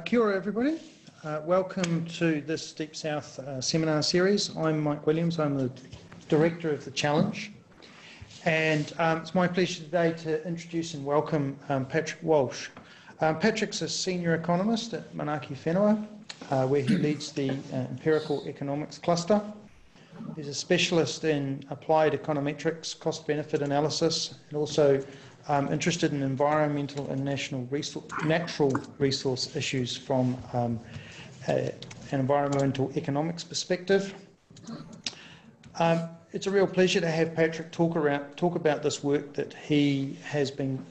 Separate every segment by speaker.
Speaker 1: Kia ora everybody. Welcome to this Deep South seminar series. I'm Mike Williams, I'm the Director of the Challenge. And it's my pleasure today to introduce and welcome Patrick Walsh. Patrick's a senior economist at Manaaki Whenua, where he leads the empirical economics cluster. He's a specialist in applied econometrics, cost-benefit analysis, and also interested in environmental and natural resource issues from an environmental economics perspective. It's a real pleasure to have Patrick talk about this work that he has been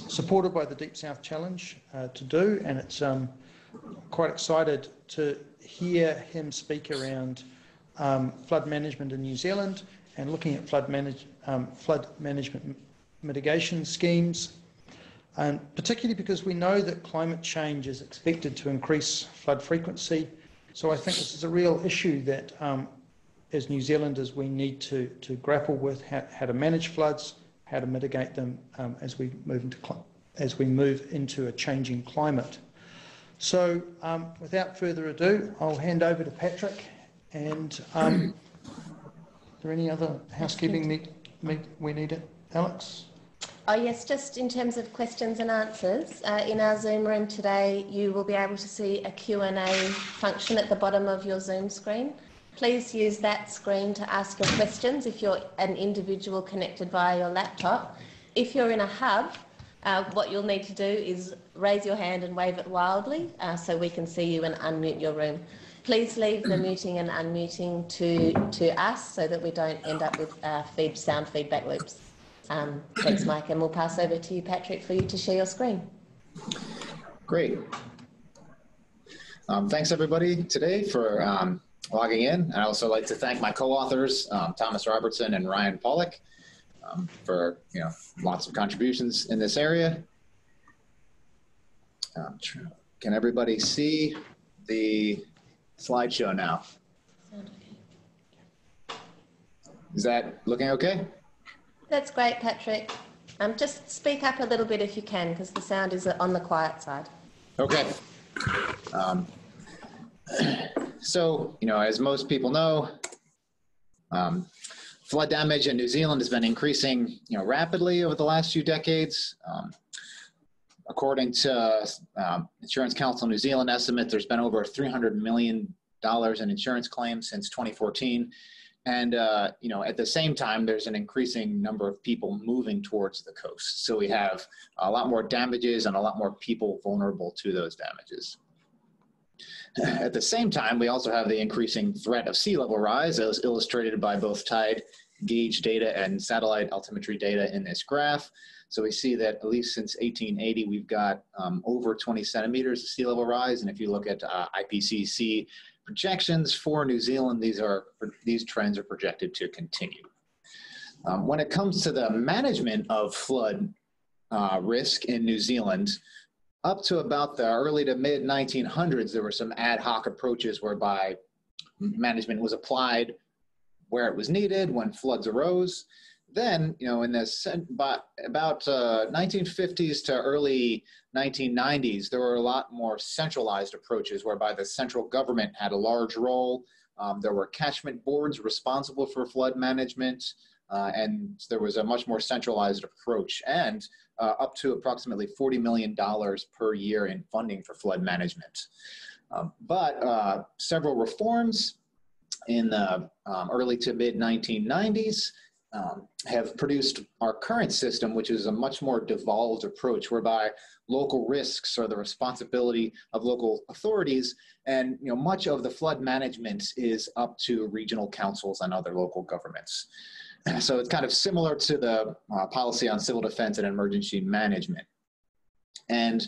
Speaker 1: supported by the Deep South Challenge to do, and it's quite excited to hear him speak around flood management in New Zealand and looking at flood management mitigation schemes, and particularly because we know that climate change is expected to increase flood frequency. So I think this is a real issue that as New Zealanders we need to grapple with, how to manage floods, how to mitigate them as we move into a changing climate. So without further ado, I'll hand over to Patrick. And is there any other housekeeping we need, Alex?
Speaker 2: Oh yes, just in terms of questions and answers, in our Zoom room today you will be able to see a Q&A function at the bottom of your Zoom screen. Please use that screen to ask your questions if you're an individual connected via your laptop. If you're in a hub, what you'll need to do is raise your hand and wave it wildly so we can see you and unmute your room. Please leave the muting and unmuting to us so that we don't end up with sound feedback loops. Thanks, Mike, and we'll pass over to you, Patrick, for you to share your screen.
Speaker 3: Great. Thanks, everybody, today for logging in. I'd also like to thank my co-authors, Thomas Robertson and Ryan Pollock, for lots of contributions in this area. Can everybody see the slideshow now? Is that looking okay?
Speaker 2: That's great, Patrick. Just speak up a little bit if you can, because the sound is on the quiet side.
Speaker 3: Okay. So, as most people know, flood damage in New Zealand has been increasing, rapidly over the last few decades. According to Insurance Council New Zealand estimate, there's been over $300 million in insurance claims since 2014. And, at the same time, there's an increasing number of people moving towards the coast. So we have a lot more damages and a lot more people vulnerable to those damages. At the same time, we also have the increasing threat of sea level rise, as illustrated by both tide gauge data and satellite altimetry data in this graph. So we see that at least since 1880, we've got over 20 centimeters of sea level rise. And if you look at IPCC projections for New Zealand, these trends are projected to continue. When it comes to the management of flood risk in New Zealand, up to about the early to mid 1900s, there were some ad hoc approaches whereby management was applied where it was needed when floods arose. Then, in the about 1950s to early 1990s, there were a lot more centralized approaches whereby the central government had a large role. There were catchment boards responsible for flood management, and there was a much more centralized approach, and up to approximately $40 million per year in funding for flood management. But several reforms in the early to mid 1990s have produced our current system, which is a much more devolved approach whereby local risks are the responsibility of local authorities, and much of the flood management is up to regional councils and other local governments. So it's kind of similar to the policy on civil defense and emergency management. And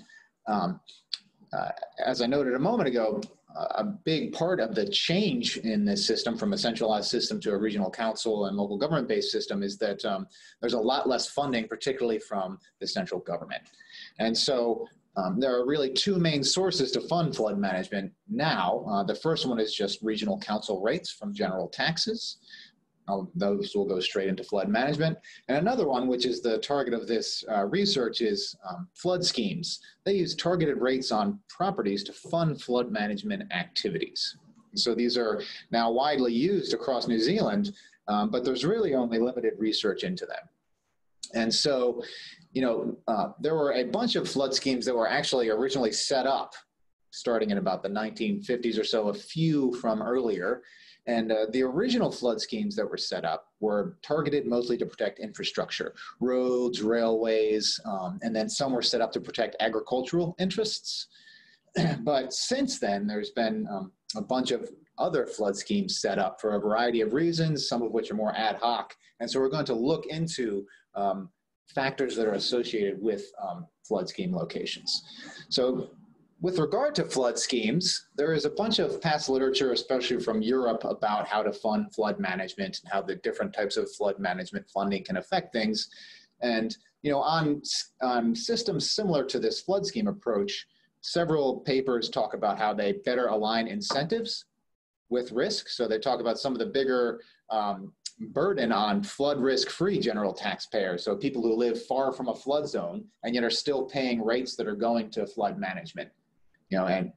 Speaker 3: as I noted a moment ago, a big part of the change in this system from a centralized system to a regional council and local government-based system is that there's a lot less funding, particularly from the central government. And so there are really two main sources to fund flood management now. The first one is just regional council rates from general taxes. those will go straight into flood management. And another one, which is the target of this research, is flood schemes. They use targeted rates on properties to fund flood management activities. So these are now widely used across New Zealand, but there's really only limited research into them. And so, there were a bunch of flood schemes that were actually originally set up starting in about the 1950s or so, a few from earlier. And the original flood schemes that were set up were targeted mostly to protect infrastructure, roads, railways, and then some were set up to protect agricultural interests. But since then, there's been a bunch of other flood schemes set up for a variety of reasons, some of which are more ad hoc. And so we're going to look into factors that are associated with flood scheme locations. So with regard to flood schemes, there is a bunch of past literature, especially from Europe, about how to fund flood management and how the different types of flood management funding can affect things. And on systems similar to this flood scheme approach, several papers talk about how they better align incentives with risk. So they talk about some of the bigger burden on flood risk-free general taxpayers. So people who live far from a flood zone and yet are still paying rates that are going to flood management. And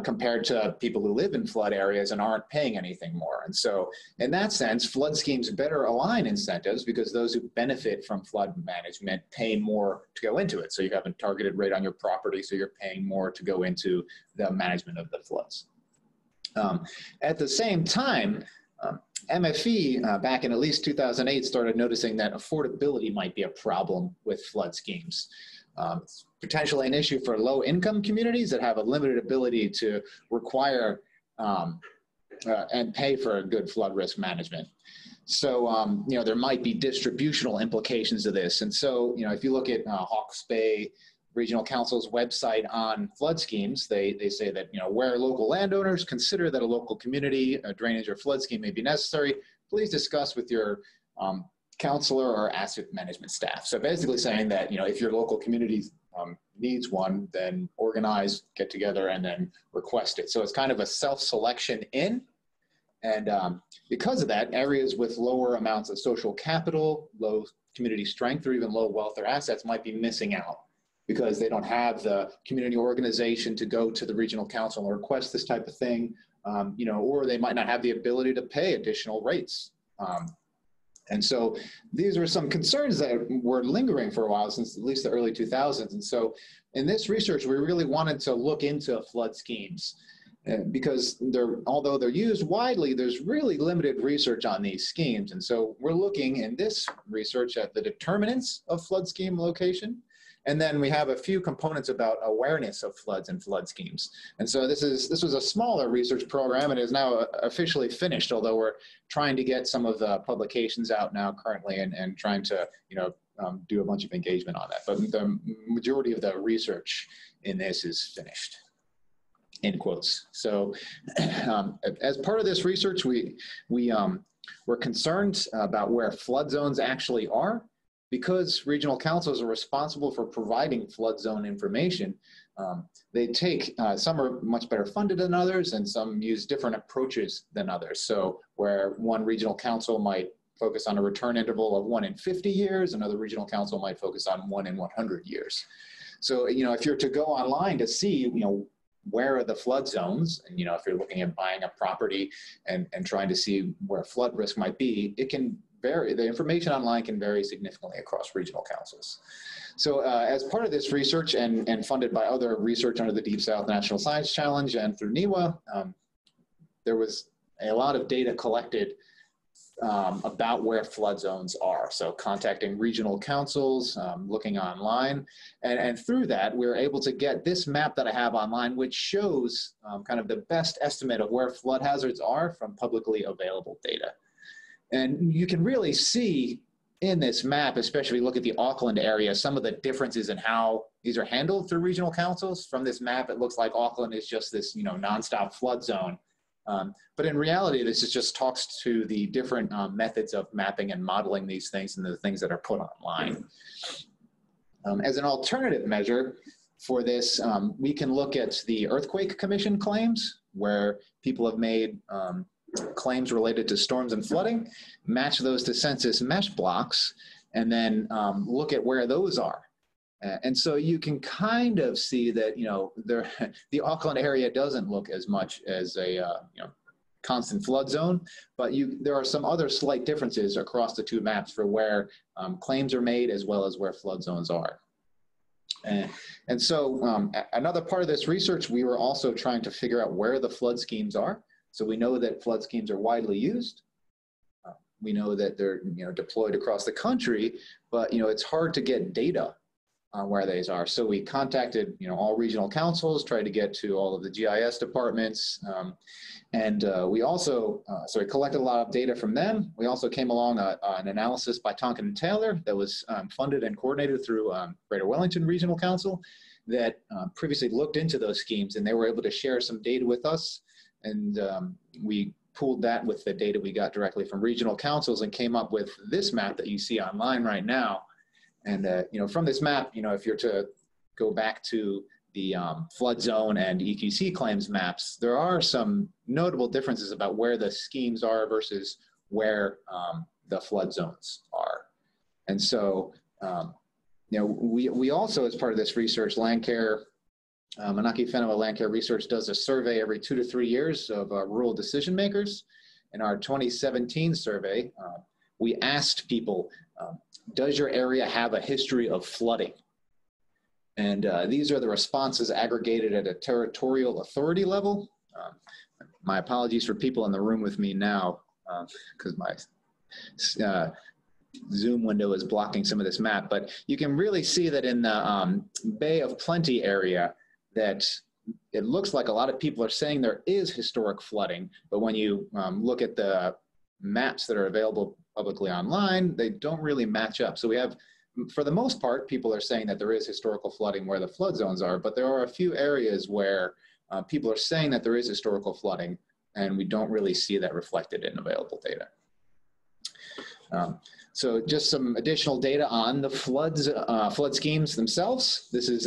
Speaker 3: compared to people who live in flood areas and aren't paying anything more. And so in that sense, flood schemes better align incentives because those who benefit from flood management pay more to go into it. So you have a targeted rate on your property, so you're paying more to go into the management of the floods. At the same time, MFE back in at least 2008 started noticing that affordability might be a problem with flood schemes. It's potentially an issue for low-income communities that have a limited ability to require and pay for a good flood risk management. So, there might be distributional implications of this. And so, if you look at Hawke's Bay Regional Council's website on flood schemes, they say that, where local landowners consider that a local community, a drainage or flood scheme may be necessary, please discuss with your counselor or asset management staff. So basically saying that, if your local community needs one, then organize, get together, and then request it. So it's kind of a self-selection in. And because of that, areas with lower amounts of social capital, low community strength, or even low wealth or assets might be missing out because they don't have the community organization to go to the regional council and request this type of thing, or they might not have the ability to pay additional rates. And so these are some concerns that were lingering for a while, since at least the early 2000s. And so in this research, we really wanted to look into flood schemes because although they're used widely, there's really limited research on these schemes. And so we're looking in this research at the determinants of flood scheme location. And then we have a few components about awareness of floods and flood schemes. And so this was a smaller research program and is now officially finished, although we're trying to get some of the publications out now currently and trying to, do a bunch of engagement on that. But the majority of the research in this is finished, in quotes. So as part of this research, we're concerned about where flood zones actually are. Because regional councils are responsible for providing flood zone information, they take, some are much better funded than others, and some use different approaches than others. So where one regional council might focus on a return interval of 1 in 50 years, another regional council might focus on 1 in 100 years. So, if you're to go online to see, where are the flood zones, and, if you're looking at buying a property and trying to see where flood risk might be, it can vary. The information online can vary significantly across regional councils. So as part of this research and funded by other research under the Deep South National Science Challenge and through NIWA, there was a lot of data collected about where flood zones are. So contacting regional councils, looking online, and through that, we were able to get this map that I have online, which shows kind of the best estimate of where flood hazards are from publicly available data. And you can really see in this map, especially look at the Auckland area, some of the differences in how these are handled through regional councils. From this map, it looks like Auckland is just this, nonstop flood zone. But in reality, this just talks to the different methods of mapping and modeling these things and the things that are put online. As an alternative measure for this, we can look at the Earthquake Commission claims, where people have made claims related to storms and flooding, match those to census mesh blocks, and then look at where those are. And so you can kind of see that, the Auckland area doesn't look as much as a, constant flood zone, but there are some other slight differences across the two maps for where claims are made as well as where flood zones are. And so another part of this research, we were also trying to figure out where the flood schemes are. So we know that flood schemes are widely used. We know that they're deployed across the country, but it's hard to get data on where these are. So we contacted all regional councils, tried to get to all of the GIS departments, and we also so we collected a lot of data from them. We also came along an analysis by Tonkin and Taylor that was funded and coordinated through Greater Wellington Regional Council that previously looked into those schemes, and they were able to share some data with us, and we pooled that with the data we got directly from regional councils and came up with this map that you see online right now. And from this map, if you're to go back to the flood zone and EQC claims maps, there are some notable differences about where the schemes are versus where the flood zones are. And so, we also, as part of this research, Landcare, Manaaki Whenua Landcare Research does a survey every 2 to 3 years of rural decision makers. In our 2017 survey, we asked people, does your area have a history of flooding? And these are the responses aggregated at a territorial authority level. My apologies for people in the room with me now, because my Zoom window is blocking some of this map, but you can really see that in the Bay of Plenty area that it looks like a lot of people are saying there is historic flooding, but when you look at the maps that are available publicly online, they don't really match up. So we have, for the most part, people are saying that there is historical flooding where the flood zones are, but there are a few areas where people are saying that there is historical flooding, and we don't really see that reflected in available data. So just some additional data on the flood schemes themselves. This is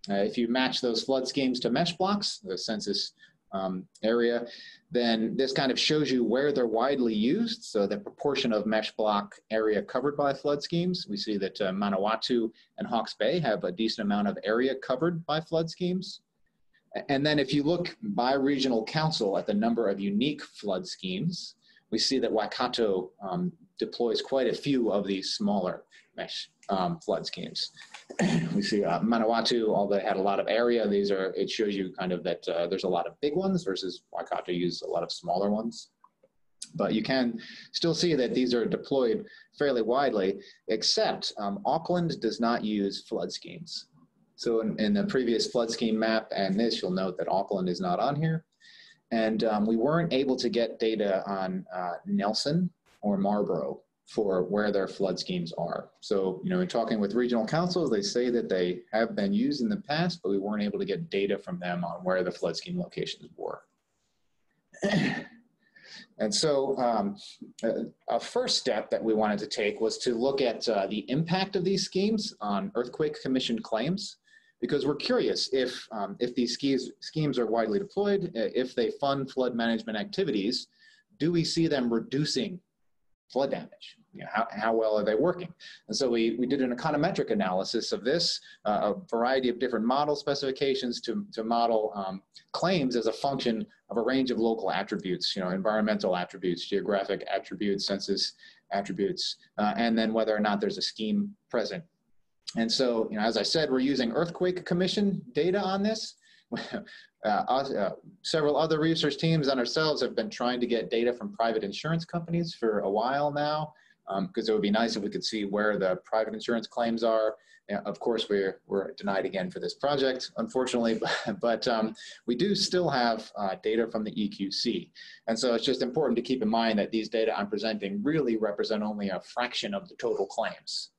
Speaker 3: if you match those flood schemes to mesh blocks, the census area, then this kind of shows you where they're widely used. So the proportion of mesh block area covered by flood schemes. We see that Manawatu and Hawke's Bay have a decent amount of area covered by flood schemes. And then if you look by regional council at the number of unique flood schemes, we see that Waikato deploys quite a few of these smaller mesh flood schemes. We see Manawatu, although they had a lot of area, it shows you kind of that there's a lot of big ones versus Waikato use a lot of smaller ones. But you can still see that these are deployed fairly widely, except Auckland does not use flood schemes. So in the previous flood scheme map and this, you'll note that Auckland is not on here. And we weren't able to get data on Nelson or Marlborough for where their flood schemes are. So, in talking with regional councils, they say that they have been used in the past, but we weren't able to get data from them on where the flood scheme locations were. And so a first step that we wanted to take was to look at the impact of these schemes on earthquake commission claims, because we're curious if these schemes are widely deployed, if they fund flood management activities, do we see them reducing flood damage? How well are they working? And so we did an econometric analysis of this, a variety of different model specifications to model claims as a function of a range of local attributes, environmental attributes, geographic attributes, census attributes, and then whether or not there's a scheme present. And so, as I said, we're using earthquake commission data on this. Several other research teams and ourselves have been trying to get data from private insurance companies for a while now, because it would be nice if we could see where the private insurance claims are. Of course, we're denied again for this project, unfortunately, but we do still have data from the EQC. And so it's just important to keep in mind that these data I'm presenting really represent only a fraction of the total claims,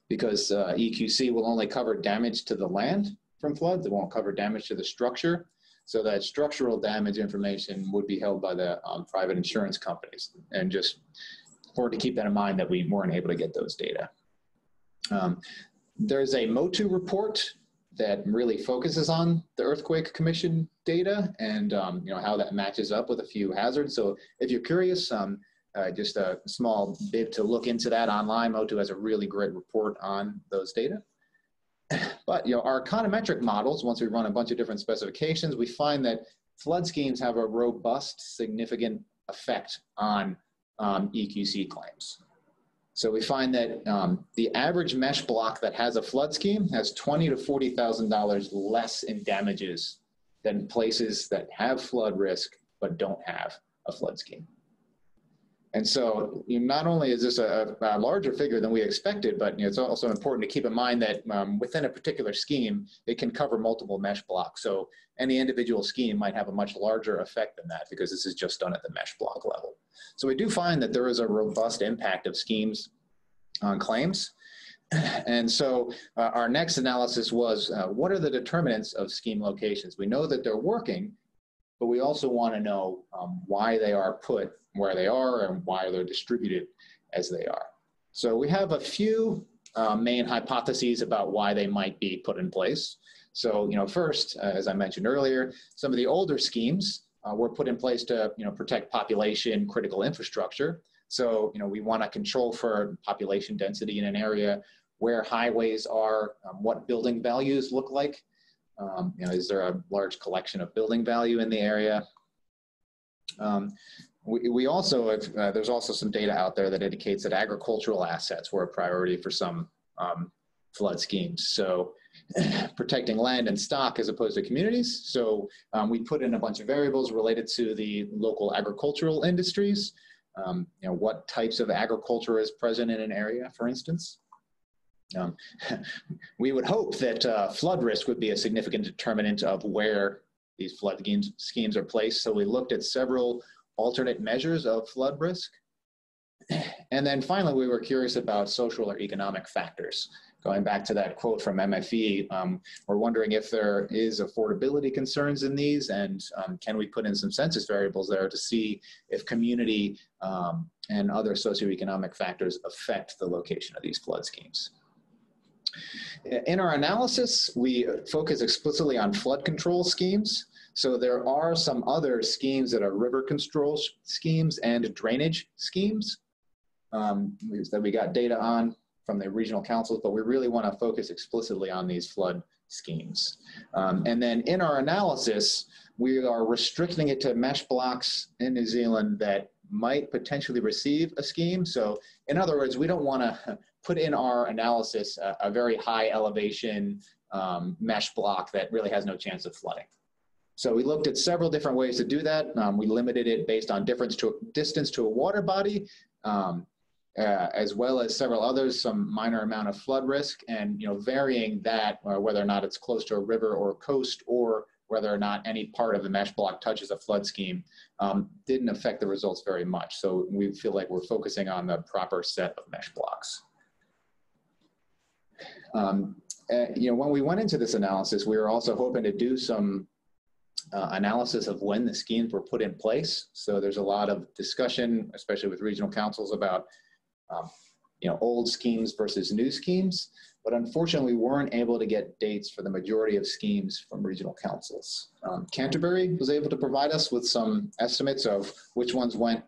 Speaker 3: because EQC will only cover damage to the land from floods. It won't cover damage to the structure. So that structural damage information would be held by the private insurance companies. And just important to keep that in mind that we weren't able to get those data. There's a MOTU report that really focuses on the Earthquake Commission data and how that matches up with a few hazards. So if you're curious, just a small bit to look into that online. Motu has a really great report on those data. But our econometric models, once we run a bunch of different specifications, we find that flood schemes have a robust, significant effect on EQC claims. So we find that the average mesh block that has a flood scheme has $20,000 to $40,000 less in damages than places that have flood risk but don't have a flood scheme. And so not only is this a larger figure than we expected, but it's also important to keep in mind that within a particular scheme, it can cover multiple mesh blocks. So any individual scheme might have a much larger effect than that because this is just done at the mesh block level. So we do find that there is a robust impact of schemes on claims. And so our next analysis was, what are the determinants of scheme locations? We know that they're working, but we also want to know why they are put where they are and why they're distributed as they are. So we have a few main hypotheses about why they might be put in place. So, first, as I mentioned earlier, some of the older schemes were put in place to, protect population critical infrastructure. So, we want to control for population density in an area where highways are, what building values look like. Is there a large collection of building value in the area? We also have, there's also some data out there that indicates that agricultural assets were a priority for some flood schemes. So protecting land and stock as opposed to communities. So we put in a bunch of variables related to the local agricultural industries. What types of agriculture is present in an area, for instance. We would hope that flood risk would be a significant determinant of where these flood schemes are placed. So we looked at several alternate measures of flood risk. And then finally, we were curious about social or economic factors. Going back to that quote from MFE, we're wondering if there is affordability concerns in these, and can we put in some census variables there to see if community and other socioeconomic factors affect the location of these flood schemes. In our analysis, we focus explicitly on flood control schemes. So there are some other schemes that are river control schemes and drainage schemes that we got data on from the regional councils, but we really want to focus explicitly on these flood schemes. And then in our analysis, we are restricting it to mesh blocks in New Zealand that might potentially receive a scheme. So in other words, we don't want to put in our analysis a very high elevation mesh block that really has no chance of flooding. So we looked at several different ways to do that. We limited it based on distance to a water body, as well as several others, some minor amount of flood risk, and varying that whether or not it's close to a river or a coast, or whether or not any part of the mesh block touches a flood scheme, didn't affect the results very much. So we feel like we're focusing on the proper set of mesh blocks. When we went into this analysis, we were also hoping to do some analysis of when the schemes were put in place. So there's a lot of discussion, especially with regional councils, about old schemes versus new schemes. But unfortunately, we weren't able to get dates for the majority of schemes from regional councils. Canterbury was able to provide us with some estimates of which ones went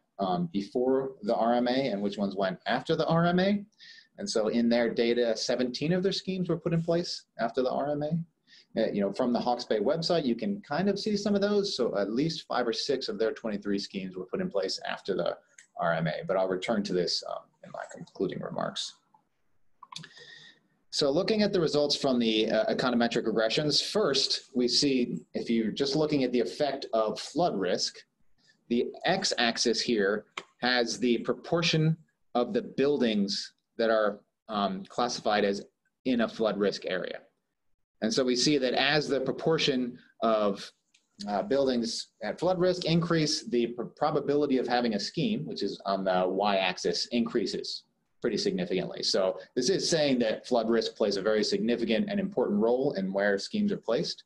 Speaker 3: before the RMA and which ones went after the RMA. And so in their data, 17 of their schemes were put in place after the RMA. From the Hawke's Bay website, you can kind of see some of those. So at least 5 or 6 of their 23 schemes were put in place after the RMA, but I'll return to this in my concluding remarks. So looking at the results from the econometric regressions, first, we see, if you're just looking at the effect of flood risk, the x-axis here has the proportion of the buildings that are classified as in a flood risk area. And so we see that as the proportion of buildings at flood risk increase, the probability of having a scheme, which is on the y-axis, increases pretty significantly. So this is saying that flood risk plays a very significant and important role in where schemes are placed.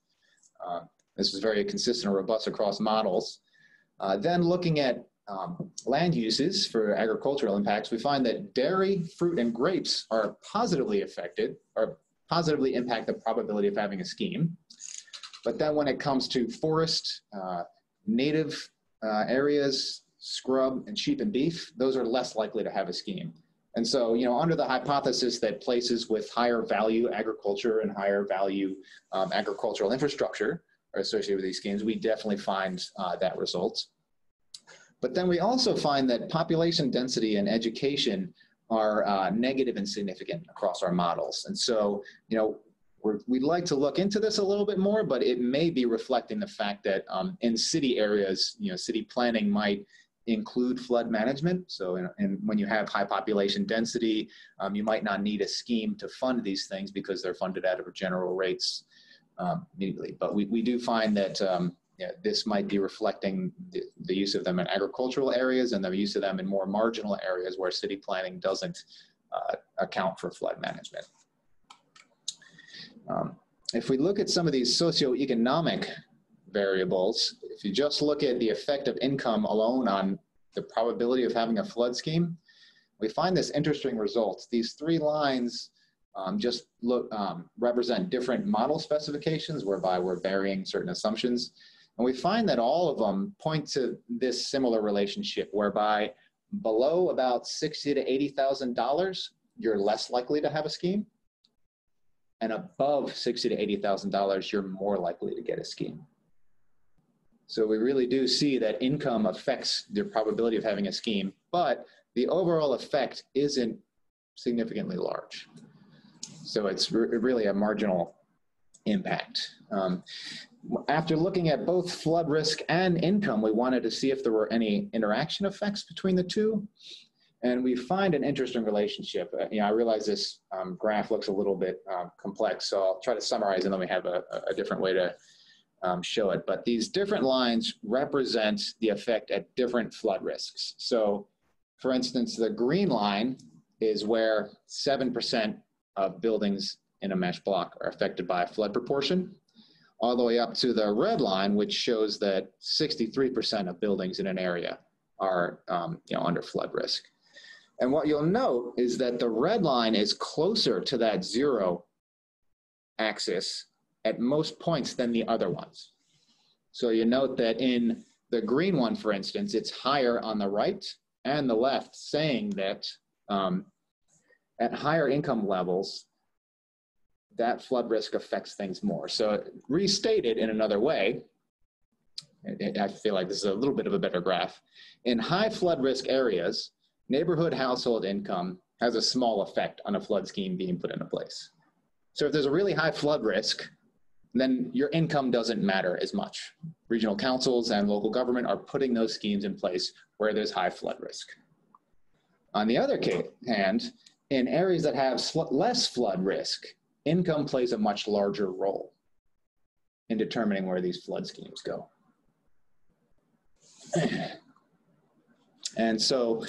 Speaker 3: This is very consistent and robust across models. Then looking at land uses for agricultural impacts, we find that dairy, fruit, and grapes are positively affected, or positively impact the probability of having a scheme. But then when it comes to forest, native areas, scrub, and sheep and beef, those are less likely to have a scheme. And so, under the hypothesis that places with higher value agriculture and higher value agricultural infrastructure are associated with these schemes, we definitely find that result. But then we also find that population density and education are negative and significant across our models. And so, we'd like to look into this a little bit more, but it may be reflecting the fact that in city areas, city planning might include flood management. So when you have high population density, you might not need a scheme to fund these things because they're funded out of general rates immediately. But we do find that this might be reflecting the use of them in agricultural areas and the use of them in more marginal areas where city planning doesn't account for flood management. If we look at some of these socioeconomic variables, if you just look at the effect of income alone on the probability of having a flood scheme, we find this interesting result. These three lines represent different model specifications whereby we're varying certain assumptions. And we find that all of them point to this similar relationship whereby below about $60,000 to $80,000, you're less likely to have a scheme. And above $60,000 to $80,000, you're more likely to get a scheme. So we really do see that income affects the probability of having a scheme, but the overall effect isn't significantly large. So it's really a marginal impact. After looking at both flood risk and income, we wanted to see if there were any interaction effects between the two. And we find an interesting relationship. I realize this graph looks a little bit complex, so I'll try to summarize and then we have a different way to show it. But these different lines represent the effect at different flood risks. So for instance, the green line is where 7% of buildings in a mesh block are affected by a flood proportion, all the way up to the red line, which shows that 63% of buildings in an area are under flood risk. And what you'll note is that the red line is closer to that zero axis at most points than the other ones. So you note that in the green one, for instance, it's higher on the right and the left, saying that at higher income levels, that flood risk affects things more. So restated in another way, I feel like this is a little bit of a better graph. In high flood risk areas, neighborhood household income has a small effect on a flood scheme being put into place. So if there's a really high flood risk, then your income doesn't matter as much. Regional councils and local government are putting those schemes in place where there's high flood risk. On the other hand, in areas that have less flood risk, income plays a much larger role in determining where these flood schemes go. And so,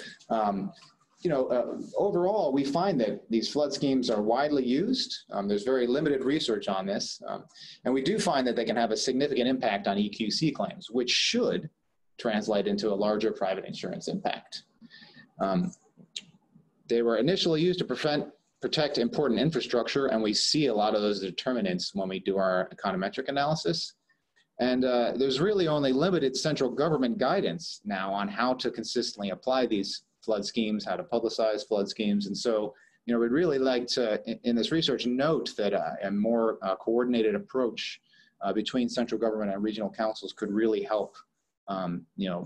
Speaker 3: overall, we find that these flood schemes are widely used. There's very limited research on this. And we do find that they can have a significant impact on EQC claims, which should translate into a larger private insurance impact. They were initially used to protect important infrastructure, and we see a lot of those determinants when we do our econometric analysis. And there's really only limited central government guidance now on how to consistently apply these flood schemes, how to publicize flood schemes. And so, we'd really like to, in this research, note that a more coordinated approach between central government and regional councils could really help,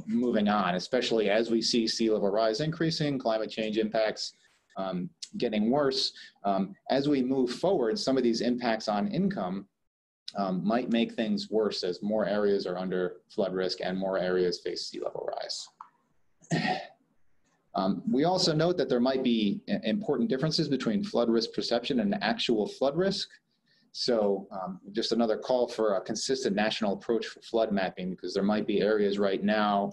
Speaker 3: moving on, especially as we see sea level rise increasing, climate change impacts getting worse. As we move forward, some of these impacts on income might make things worse as more areas are under flood risk and more areas face sea level rise. We also note that there might be important differences between flood risk perception and actual flood risk. So just another call for a consistent national approach for flood mapping, because there might be areas right now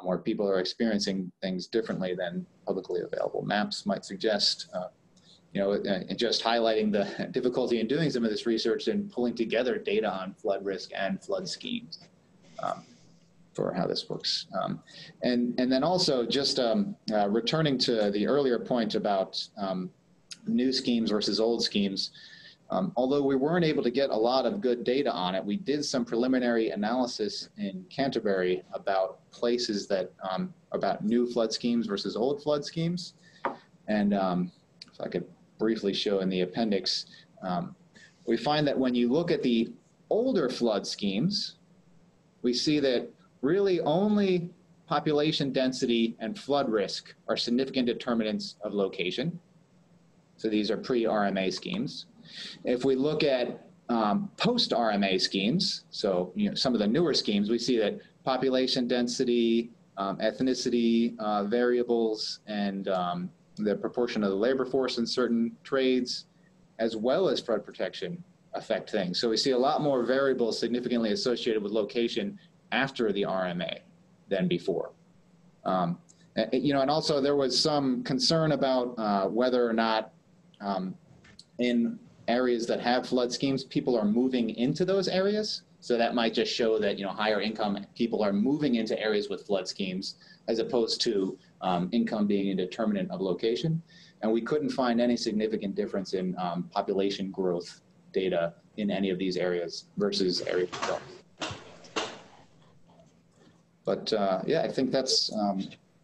Speaker 3: where people are experiencing things differently than publicly available maps might suggest. Just highlighting the difficulty in doing some of this research and pulling together data on flood risk and flood schemes for how this works. And then also just returning to the earlier point about new schemes versus old schemes, Although we weren't able to get a lot of good data on it, we did some preliminary analysis in Canterbury about places that, about new flood schemes versus old flood schemes. And if I could briefly show in the appendix, we find that when you look at the older flood schemes, we see that really only population density and flood risk are significant determinants of location. So these are pre-RMA schemes. If we look at post-RMA schemes, so some of the newer schemes, we see that population density, ethnicity variables, and the proportion of the labor force in certain trades, as well as flood protection, affect things. So we see a lot more variables significantly associated with location after the RMA than before. And also there was some concern about whether or not in areas that have flood schemes, people are moving into those areas. So that might just show that higher income people are moving into areas with flood schemes, as opposed to income being a determinant of location. And we couldn't find any significant difference in population growth data in any of these areas versus areas without. But yeah, I think that's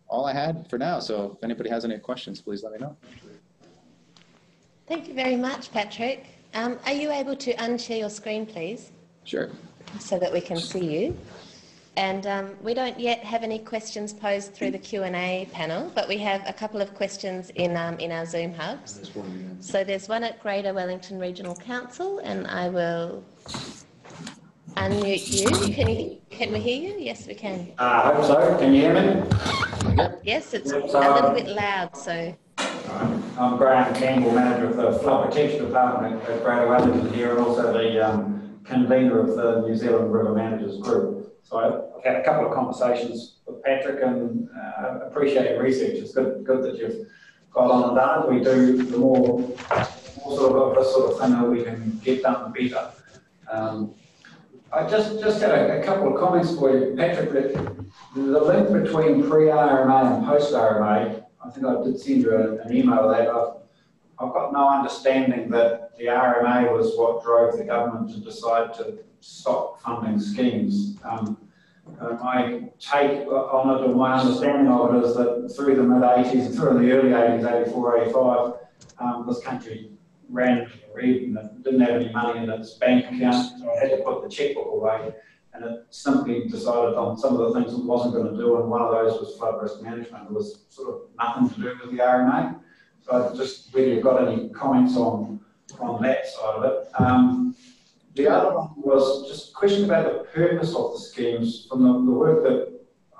Speaker 3: all I had for now. So if anybody has any questions, please let me know.
Speaker 2: Thank you very much, Patrick. Are you able to unshare your screen, please?
Speaker 3: Sure.
Speaker 2: So that we can see you. And we don't yet have any questions posed through the Q&A panel, but we have a couple of questions in our Zoom hubs. So there's one at Greater Wellington Regional Council, and I will unmute you. Can we hear you? Yes, we can.
Speaker 4: I hope so. Can you hear me?
Speaker 2: Yes, it's a little bit loud, so.
Speaker 4: I'm Graham Campbell, manager of the Flood Protection Department at Greater Wellington here, and also the convener of the New Zealand River Managers Group. So I've had a couple of conversations with Patrick, and appreciate your research. It's good that you've got on and done it. We do the more sort of this sort of thing that we can get done better. I just had a couple of comments for you, Patrick. The link between pre-RMA and post-RMA, I think I did send you an email of that. I've got no understanding that the RMA was what drove the government to decide to stop funding schemes. My take on it, or my understanding of it, is that through the mid-80s and through the early 80s, 84, 85, this country ran red and it didn't have any money in its bank account, so it had to put the checkbook away, and it simply decided on some of the things it wasn't going to do, and one of those was flood risk management. It was sort of nothing to do with the RMA. So just whether you've got any comments on that side of it. The other one was just a question about the purpose of the schemes. From the work that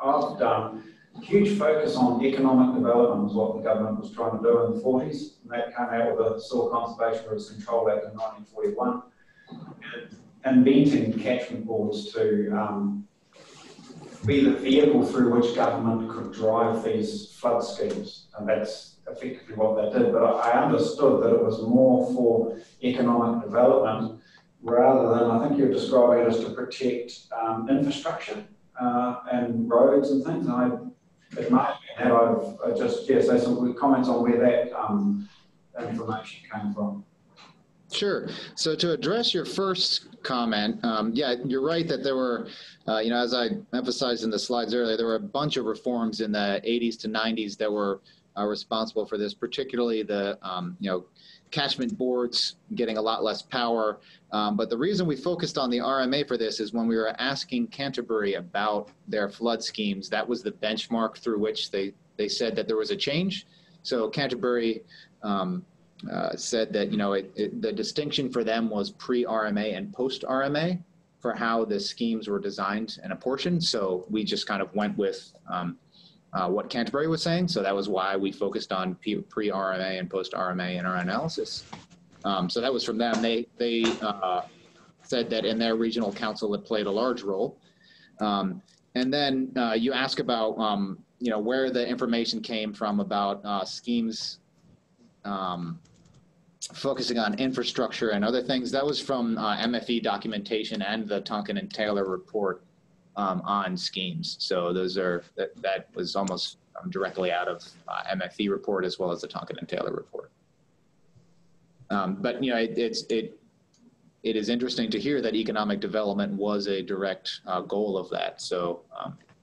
Speaker 4: I've done, huge focus on economic development was what the government was trying to do in the 40s, and that came out with the Soil Conservation Risk Control Act in 1941, and inventing catchment boards to be the vehicle through which government could drive these flood schemes, and that's effectively what they did. But I understood that it was more for economic development rather than, I think you're describing it as to protect infrastructure and roads and things. And it might be that I've just, say some comments on where that information came from.
Speaker 3: Sure. So to address your first comment, yeah, you're right that there were, as I emphasized in the slides earlier, there were a bunch of reforms in the 80s to 90s that were responsible for this, particularly the, catchment boards getting a lot less power. But the reason we focused on the RMA for this is when we were asking Canterbury about their flood schemes, that was the benchmark through which they said that there was a change. So Canterbury said that, the distinction for them was pre-RMA and post-RMA for how the schemes were designed and apportioned. So we just kind of went with what Canterbury was saying. So that was why we focused on pre-RMA and post-RMA in our analysis. So that was from them. They said that in their regional council it played a large role. And then you ask about where the information came from about schemes focusing on infrastructure and other things. That was from MFE documentation and the Tonkin and Taylor report on schemes. So those are that was almost directly out of MFE report as well as the Tonkin and Taylor report. But it is interesting to hear that economic development was a direct goal of that. So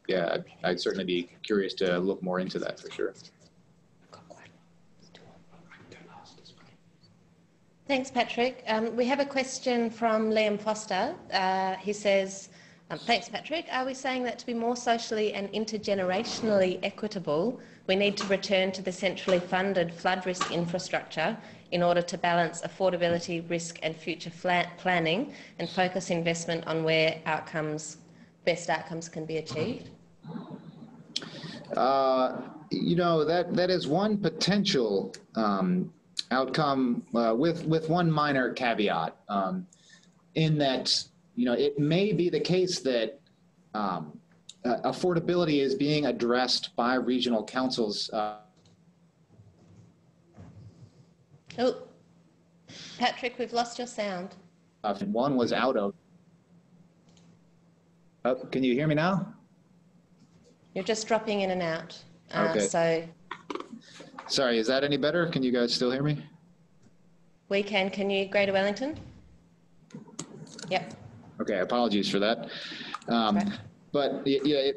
Speaker 3: yeah, I'd certainly be curious to look more into that for sure.
Speaker 2: Thanks, Patrick. We have a question from Liam Foster. He says, thanks, Patrick. Are we saying that to be more socially and intergenerationally equitable, we need to return to the centrally funded flood risk infrastructure in order to balance affordability, risk and future planning and focus investment on where best outcomes can be achieved?
Speaker 3: You know, that is one potential outcome with one minor caveat, in that, you know, it may be the case that affordability is being addressed by regional councils.
Speaker 2: Oh, Patrick, we've lost your sound.
Speaker 3: One was out of. Oh, can you hear me now?
Speaker 2: You're just dropping in and out.
Speaker 3: Okay.
Speaker 2: So
Speaker 3: sorry, is that any better? Can you guys still hear me?
Speaker 2: we can you, Greater Wellington? Yep.
Speaker 3: Okay, apologies for that.
Speaker 2: Right.
Speaker 3: But yeah,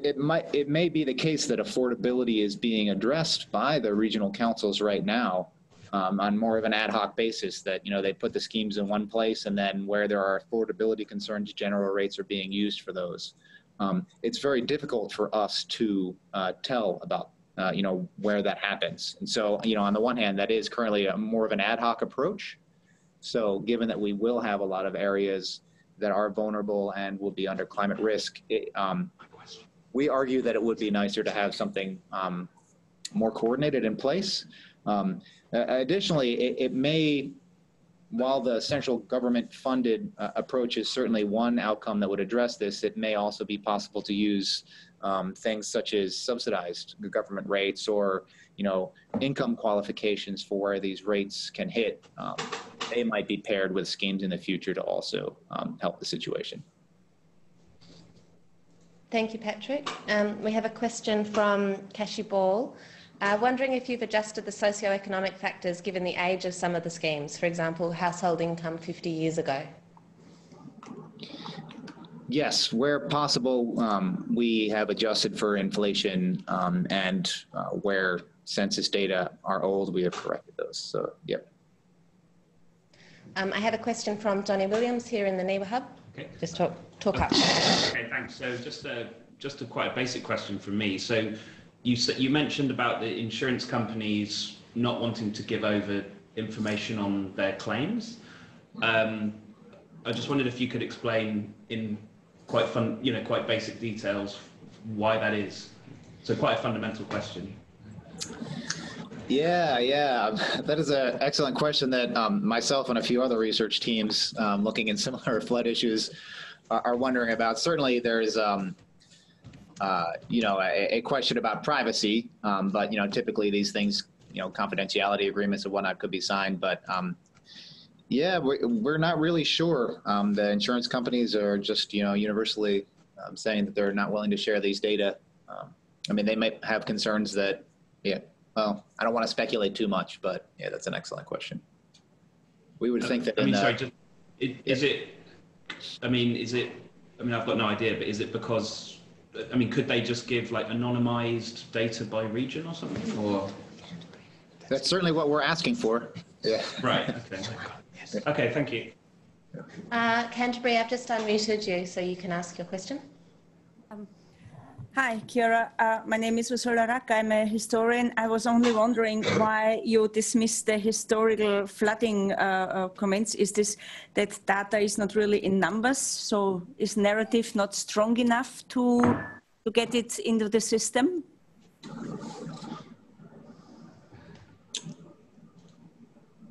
Speaker 3: it may be the case that affordability is being addressed by the regional councils right now on more of an ad hoc basis, that, you know, they put the schemes in one place, and then where there are affordability concerns, general rates are being used for those. It's very difficult for us to tell about you know, where that happens. And so, you know, on the one hand, that is currently more of an ad hoc approach. So given that we will have a lot of areas that are vulnerable and will be under climate risk, we argue that it would be nicer to have something more coordinated in place. Additionally, it may, while the central government funded approach is certainly one outcome that would address this, it may also be possible to use things such as subsidized government rates, or, you know, income qualifications for where these rates can hit. They might be paired with schemes in the future to also help the situation.
Speaker 2: Thank you, Patrick. We have a question from Kashi Ball. Wondering if you've adjusted the socioeconomic factors given the age of some of the schemes, for example, household income 50 years ago.
Speaker 3: Yes, where possible, we have adjusted for inflation, and where census data are old, we have corrected those. So, yep.
Speaker 2: I have a question from Johnny Williams here in the NIWA Hub.
Speaker 5: Okay.
Speaker 2: Just talk up.
Speaker 5: Okay, thanks. So just a quite a basic question from me. So you mentioned about the insurance companies not wanting to give over information on their claims. I just wondered if you could explain in quite basic details why that is. So quite a fundamental question.
Speaker 3: Yeah, that is an excellent question that myself and a few other research teams looking in similar flood issues are wondering about. Certainly there's you know, a question about privacy, but, you know, typically these things, you know, confidentiality agreements and whatnot could be signed, but yeah, we're not really sure. The insurance companies are just, you know, universally saying that they're not willing to share these data. I mean, they might have concerns that, yeah, well, I don't want to speculate too much, but yeah, that's an excellent question. We would think that.
Speaker 5: I mean, I've got no idea, but is it because, I mean, could they just give like anonymized data by region or something, or?
Speaker 3: That's certainly what we're asking for. Yeah.
Speaker 5: Right. Okay. Okay. Thank you.
Speaker 2: Canterbury, I've just unmuted you so you can ask your question.
Speaker 6: Hi, Kira. My name is Ursula Rack. I'm a historian. I was only wondering why you dismissed the historical flooding comments. Is this that data is not really in numbers? So is narrative not strong enough to get it into the system?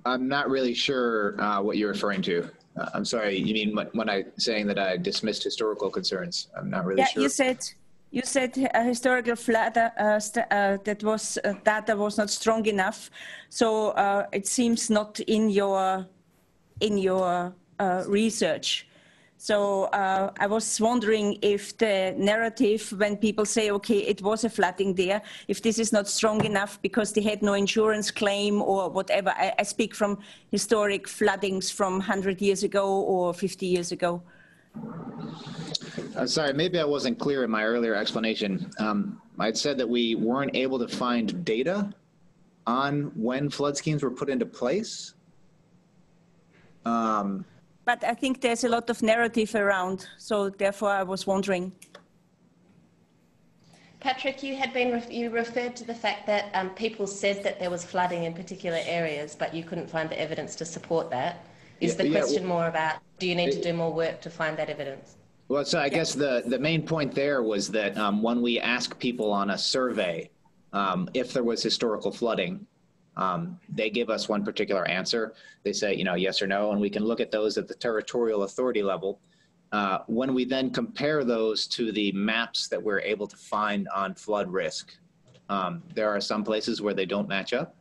Speaker 3: I'm not really sure what you're referring to. I'm sorry, you mean when I saying that I dismissed historical concerns? I'm not really sure.
Speaker 6: Yeah, you said a historical flood that was data was not strong enough, so it seems not in your research. So I was wondering if the narrative, when people say, okay, it was a flooding there, if this is not strong enough because they had no insurance claim or whatever. I speak from historic floodings from 100 years ago or 50 years ago.
Speaker 3: Sorry, maybe I wasn't clear in my earlier explanation. I'd said that we weren't able to find data on when flood schemes were put into place.
Speaker 6: But I think there's a lot of narrative around, so therefore I was wondering.
Speaker 2: Patrick, you referred to the fact that people said that there was flooding in particular areas, but you couldn't find the evidence to support that. Is the question more about, do you need to do more work to find that evidence?
Speaker 3: Well, so I guess the main point there was that when we ask people on a survey if there was historical flooding, they give us one particular answer. They say, yes or no, and we can look at those at the territorial authority level. When we then compare those to the maps that we're able to find on flood risk, there are some places where they don't match up.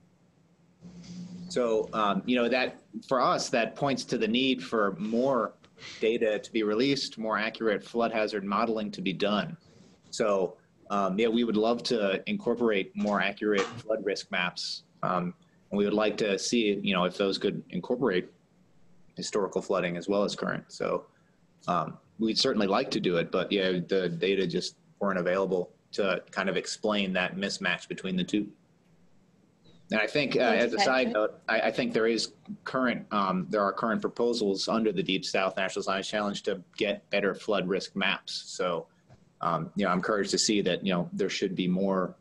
Speaker 3: So, that for us, that points to the need for more data to be released, more accurate flood hazard modeling to be done. So, we would love to incorporate more accurate flood risk maps. And we would like to see, if those could incorporate historical flooding as well as current. So we'd certainly like to do it, but the data just weren't available to kind of explain that mismatch between the two. And I think as a side note, I think there are current proposals under the Deep South National Science Challenge to get better flood risk maps. So, I'm encouraged to see that, there should be more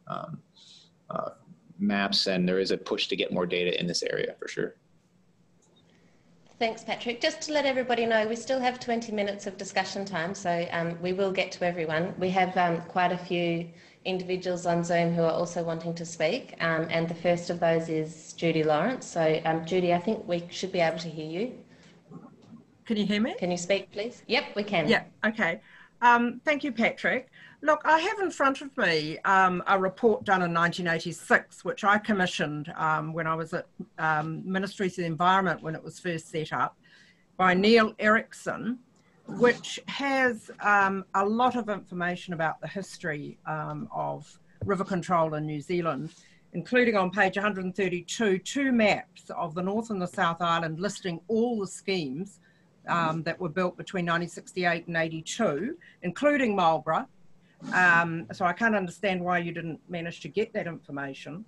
Speaker 3: maps, and there is a push to get more data in this area for sure.
Speaker 2: Thanks, Patrick. Just to let everybody know, we still have 20 minutes of discussion time, so we will get to everyone. We have quite a few individuals on Zoom who are also wanting to speak, and the first of those is Judy Lawrence. So Judy, I think we should be able to hear you.
Speaker 7: Can you hear me?
Speaker 2: Can you speak, please? Yep, we can.
Speaker 7: Yeah, okay. Thank you, Patrick. Look, I have in front of me a report done in 1986, which I commissioned when I was at Ministry of the Environment when it was first set up, by Neil Erickson, which has a lot of information about the history of river control in New Zealand, including on page 132, 2 maps of the North and the South Island listing all the schemes that were built between 1968 and 82, including Marlborough. So I can't understand why you didn't manage to get that information.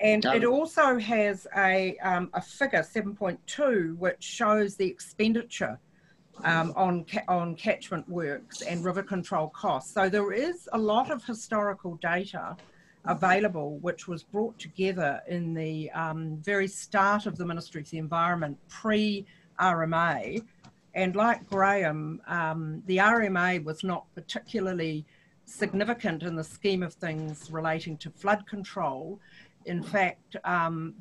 Speaker 7: And it also has a figure, 7.2, which shows the expenditure on catchment works and river control costs. So there is a lot of historical data available, which was brought together in the very start of the Ministry of the Environment, pre-RMA. And like Graham, the RMA was not particularly significant in the scheme of things relating to flood control. In fact,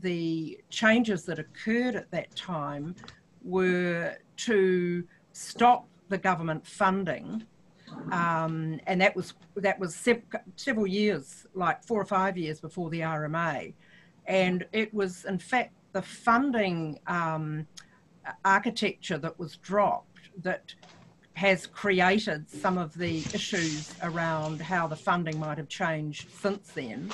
Speaker 7: the changes that occurred at that time were to stop the government funding, and that was several years, like 4 or 5 years before the RMA. And it was, in fact, the funding architecture that was dropped that has created some of the issues around how the funding might have changed since then.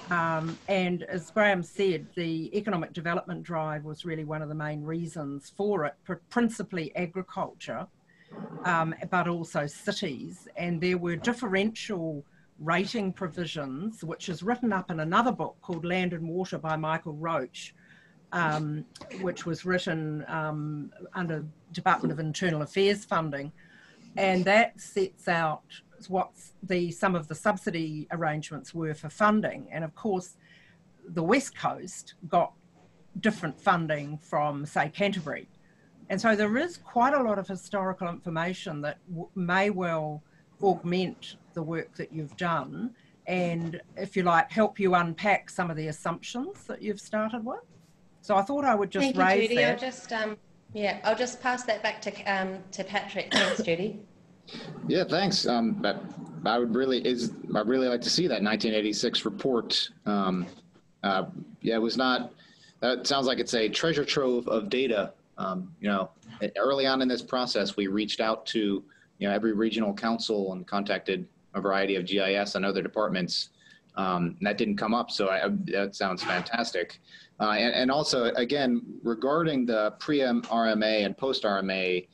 Speaker 7: And as Graham said, the economic development drive was really one of the main reasons for it, principally agriculture, but also cities. And there were differential rating provisions, which is written up in another book called Land and Water by Michael Roach, which was written under Department of Internal Affairs funding. And that sets out what some of the subsidy arrangements were for funding. And of course, the West Coast got different funding from, say, Canterbury. And so there is quite a lot of historical information that may well augment the work that you've done and, if you like, help you unpack some of the assumptions that you've started with. So I thought I would just raise
Speaker 2: Judy.
Speaker 7: that.
Speaker 2: I'll just pass that back to Patrick. Thanks, Judy.
Speaker 3: Yeah, thanks. But I'd really like to see that 1986 report. It was not. That sounds like it's a treasure trove of data. early on in this process, we reached out to every regional council and contacted a variety of GIS and other departments. And that didn't come up, so that sounds fantastic. And also, again, regarding the pre-RMA and post-RMA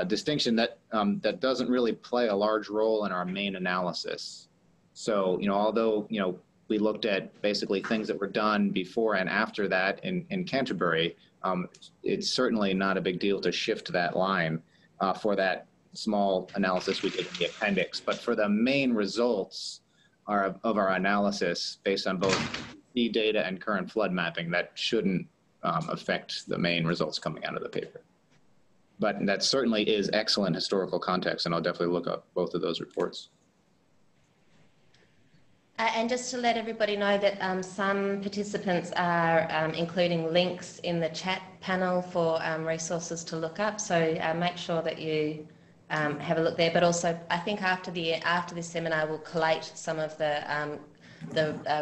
Speaker 3: distinction, that doesn't really play a large role in our main analysis. So, although, we looked at basically things that were done before and after that in Canterbury, it's certainly not a big deal to shift that line for that small analysis we did in the appendix. But for the main results of our analysis based on both sea data and current flood mapping, that shouldn't affect the main results coming out of the paper. But that certainly is excellent historical context, and I'll definitely look up both of those reports.
Speaker 2: And just to let everybody know that some participants are including links in the chat panel for resources to look up. So make sure that you have a look there. But also, I think after this seminar, we'll collate some of the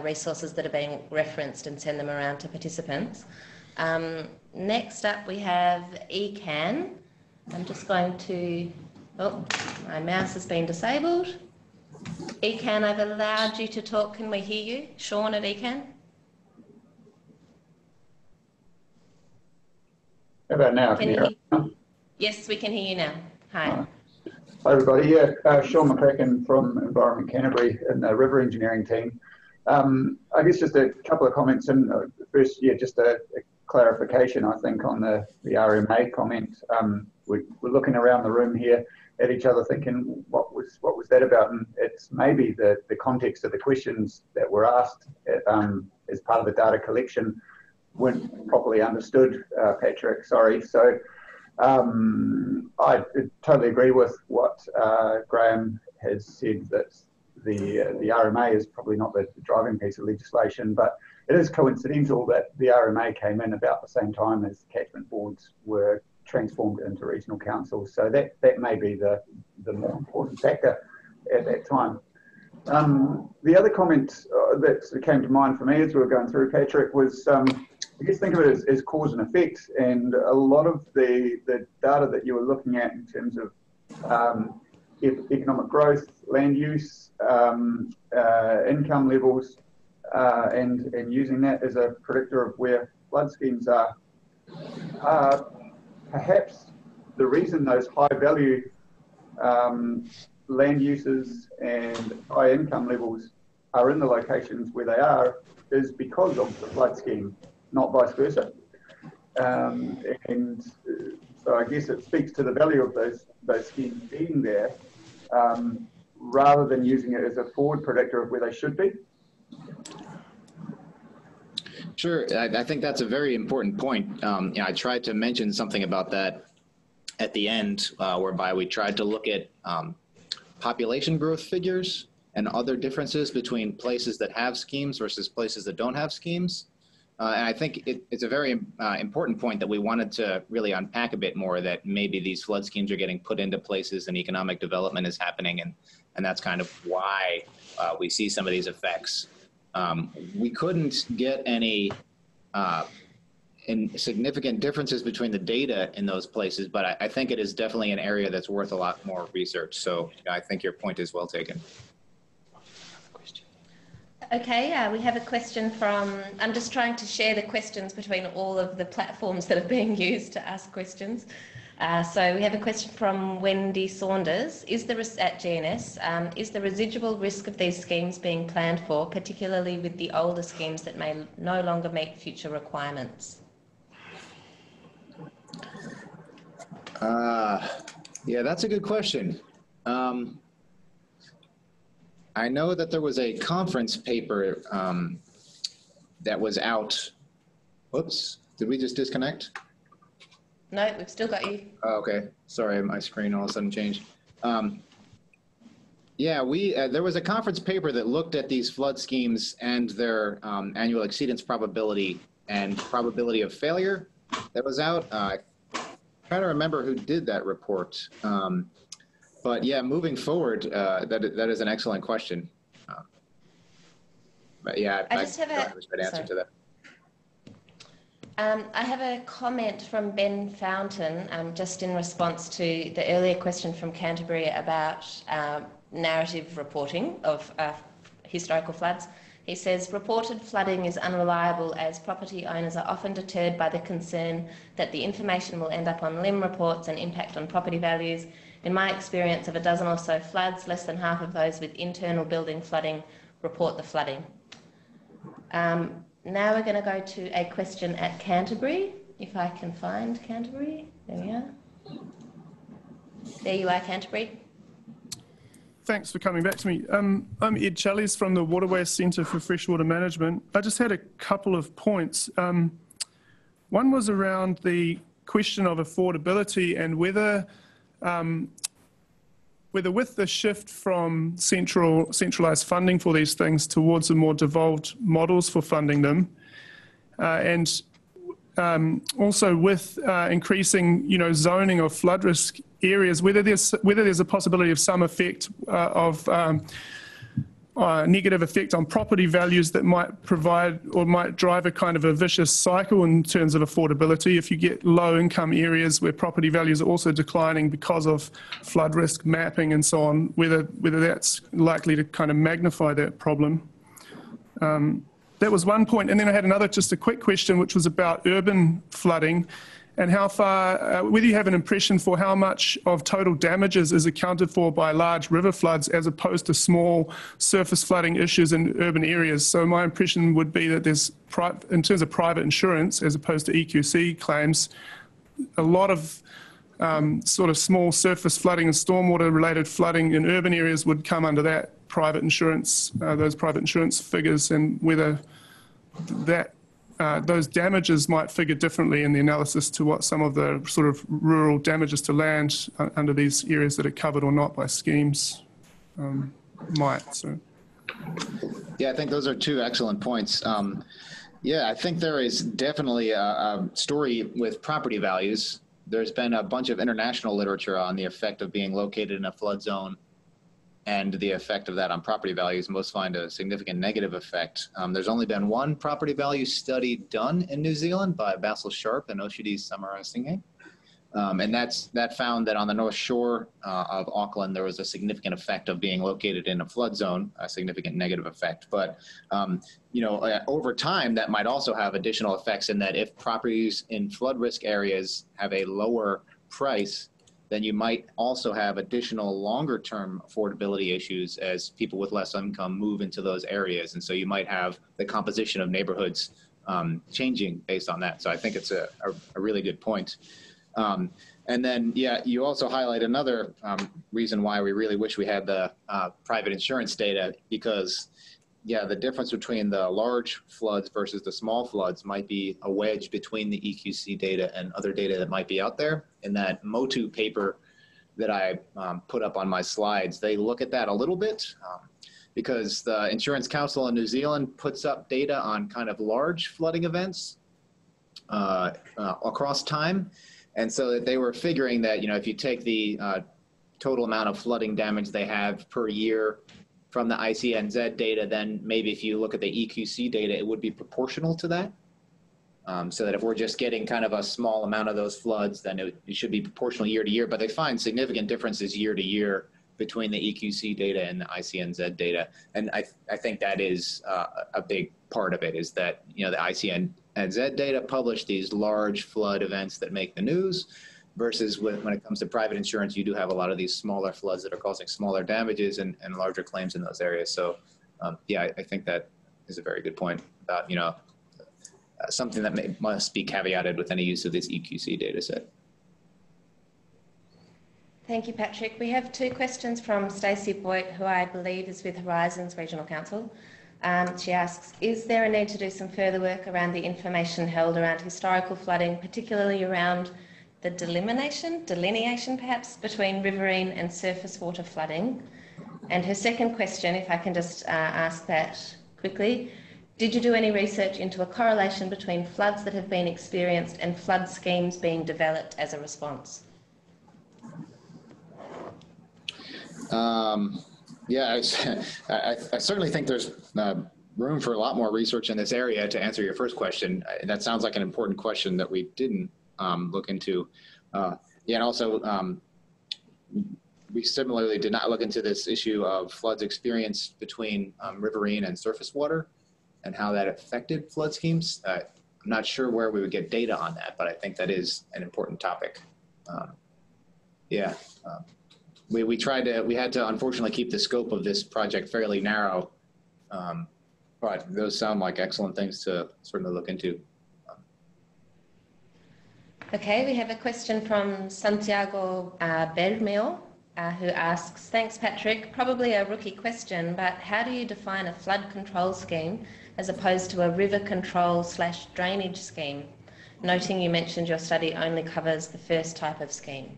Speaker 2: resources that are being referenced and send them around to participants. Next up, we have ECAN. I'm just going to, oh, my mouse has been disabled. ECAN, I've allowed you to talk. Can we hear you? Sean at ECAN?
Speaker 8: How about now? Can you hear me?
Speaker 2: Yes, we can hear you now. Hi.
Speaker 8: Hi, everybody. Yeah, Sean McCracken from Environment Canterbury in the River Engineering team. I guess just a couple of comments. And first, yeah, just a clarification, I think, on the RMA comment. We're looking around the room here at each other thinking, what was that about? And it's maybe the context of the questions that were asked as part of the data collection weren't properly understood, Patrick, sorry. So I totally agree with what Graham has said, that the RMA is probably not the driving piece of legislation, but it is coincidental that the RMA came in about the same time as catchment boards were transformed into regional councils. So that may be the more important factor at that time. The other comment that came to mind for me as we were going through, Patrick, was I guess think of it as cause and effect, and a lot of the data that you were looking at in terms of economic growth, land use, income levels, and using that as a predictor of where flood schemes are. Perhaps the reason those high value land uses and high income levels are in the locations where they are is because of the flood scheme, not vice versa. And so I guess it speaks to the value of those schemes being there, rather than using it as a forward predictor of where they should be.
Speaker 3: Sure, I think that's a very important point. I tried to mention something about that at the end, whereby we tried to look at population growth figures and other differences between places that have schemes versus places that don't have schemes. And I think it's a very important point that we wanted to really unpack a bit more, that maybe these flood schemes are getting put into places and economic development is happening, and that's kind of why we see some of these effects. We couldn't get any significant differences between the data in those places, but I think it is definitely an area that's worth a lot more research. So I think your point is well taken.
Speaker 2: Okay, we have a question from, I'm just trying to share the questions between all of the platforms that are being used to ask questions. So we have a question from Wendy Saunders. At GNS, is the residual risk of these schemes being planned for, particularly with the older schemes that may no longer meet future requirements?
Speaker 3: Yeah, that's a good question. I know that there was a conference paper that was out. Whoops, did we just disconnect?
Speaker 2: No, we've still got you.
Speaker 3: Oh, okay, sorry, my screen all of a sudden changed. Yeah, there was a conference paper that looked at these flood schemes and their annual exceedance probability and probability of failure that was out. I'm trying to remember who did that report. But yeah, moving forward, that is an excellent question. But yeah,
Speaker 2: I just have a
Speaker 3: good answer to that.
Speaker 2: I have a comment from Ben Fountain, just in response to the earlier question from Canterbury about narrative reporting of historical floods. He says, reported flooding is unreliable as property owners are often deterred by the concern that the information will end up on LIM reports and impact on property values. In my experience of a dozen or so floods, less than half of those with internal building flooding report the flooding. Now we're going to go to a question at Canterbury, if I can find Canterbury. There we are. There you are, Canterbury.
Speaker 9: Thanks for coming back to me. I'm Ed Challies from the Waterways Centre for Freshwater Management. I just had a couple of points. One was around the question of affordability and whether with the shift from centralised funding for these things towards the more devolved models for funding them, and also with increasing, zoning of flood risk areas, whether there's a possibility of some effect of negative effect on property values that might provide or might drive a kind of a vicious cycle in terms of affordability. If you get low income areas where property values are also declining because of flood risk mapping and so on, whether that's likely to kind of magnify that problem. That was one point. And then I had another, just a quick question, which was about urban flooding and how far, whether you have an impression for how much of total damages is accounted for by large river floods as opposed to small surface flooding issues in urban areas. So my impression would be that there's, in terms of private insurance, as opposed to EQC claims, a lot of sort of small surface flooding and stormwater related flooding in urban areas would come under that private insurance, those private insurance figures, and whether that those damages might figure differently in the analysis to what some of the sort of rural damages to land under these areas that are covered or not by schemes might. So.
Speaker 3: Yeah, I think those are two excellent points. Yeah, I think there is definitely a story with property values. There's been a bunch of international literature on the effect of being located in a flood zone and the effect of that on property values. Most find a significant negative effect. There's only been one property value study done in New Zealand by Basil Sharp and Oshidi Samarasinge. And that found that on the North Shore of Auckland, there was a significant effect of being located in a flood zone, a significant negative effect. But, over time, that might also have additional effects in that if properties in flood risk areas have a lower price, then you might also have additional longer-term affordability issues as people with less income move into those areas. And so you might have the composition of neighborhoods changing based on that. So I think it's a really good point. And then, yeah, you also highlight another reason why we really wish we had the private insurance data, because, yeah, the difference between the large floods versus the small floods might be a wedge between the EQC data and other data that might be out there. In that Motu paper that I put up on my slides, they look at that a little bit because the Insurance Council in New Zealand puts up data on kind of large flooding events across time. And so that they were figuring that, if you take the total amount of flooding damage they have per year from the ICNZ data, then maybe if you look at the EQC data, it would be proportional to that. So that if we're just getting kind of a small amount of those floods, then it should be proportional year to year. But they find significant differences year to year between the EQC data and the ICNZ data. And I think that is a big part of it, is that, the ICNZ data publish these large flood events that make the news, versus when it comes to private insurance, you do have a lot of these smaller floods that are causing smaller damages and larger claims in those areas. So yeah, I think that is a very good point about, something that must be caveated with any use of this EQC data set.
Speaker 2: Thank you, Patrick. We have two questions from Stacey Boyd, who I believe is with Horizons Regional Council. She asks, is there a need to do some further work around the information held around historical flooding, particularly around the delineation perhaps, between riverine and surface water flooding? And her second question, if I can just ask that quickly, did you do any research into a correlation between floods that have been experienced and flood schemes being developed as a response? Yeah,
Speaker 3: I certainly think there's room for a lot more research in this area. To answer your first question, that sounds like an important question that we didn't look into. Yeah, and also we similarly did not look into this issue of floods experienced between riverine and surface water and how that affected flood schemes. I'm not sure where we would get data on that, but I think that is an important topic. We had to unfortunately keep the scope of this project fairly narrow, but those sound like excellent things to certainly look into.
Speaker 2: Okay, we have a question from Santiago Bermeo, who asks, thanks Patrick, probably a rookie question, but how do you define a flood control scheme as opposed to a river control / drainage scheme? Noting you mentioned your study only covers the first type of scheme.